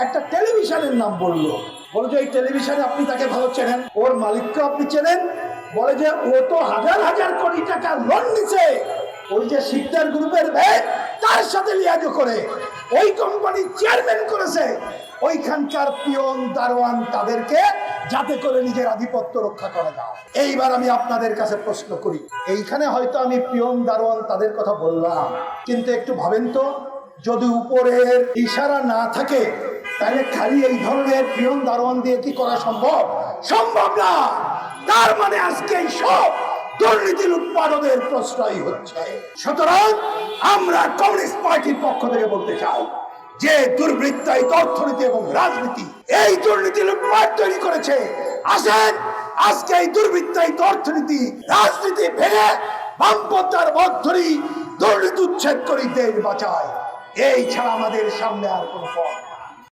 একটা টেলিভিশনের নাম বললো, বলে যে এই টেলিভিশনে আপনি তাকে ভালো চেনেন, ওর মালিককে আপনি চেনেন, বলে যে ও তো হাজার হাজার কোটি টাকা লোন নিছে ওই যে শিকদার গ্রুপের ব্যাগ তার সাথে লিয়াজো করে ওই কোম্পানির চেয়ারম্যান করেছে ওইখানকার পিয়ন দারোয়ান তাদেরকে, যাতে করে নিজের আধিপত্য রক্ষা করা যায়। এইবার আমি আপনাদের কাছে প্রশ্ন করি, এইখানে হয়তো আমি পিয়ন দারোয়ান তাদের কথা বললাম, কিন্তু একটু ভাবেন তো, যদি উপরের ইশারা না থাকে তাহলে খালি এই ধরনের পিয়ন দারোয়ান দিয়ে কি করা সম্ভব? সম্ভব না। তার মানে আজকে এই সব দুর্নীতির উৎপাদনের প্রশ্রয় হচ্ছে। সুতরাং আমরা কমিউনিস্ট পার্টির পক্ষ থেকে বলতে চাই যে দুর্বৃত্তায়িত অর্থনীতি এবং রাজনীতি এই দুর্নীতি লুটপাট তৈরি করেছে। আসেন আজকে এই দুর্বৃত্তায়িত অর্থনীতি রাজনীতি ভেঙে বামপন্থার পথ ধরি দুর্নীতি উচ্ছেদ করি, দেশ বাঁচায়। এই ছাড়া আমাদের সামনে আর কোনো পথ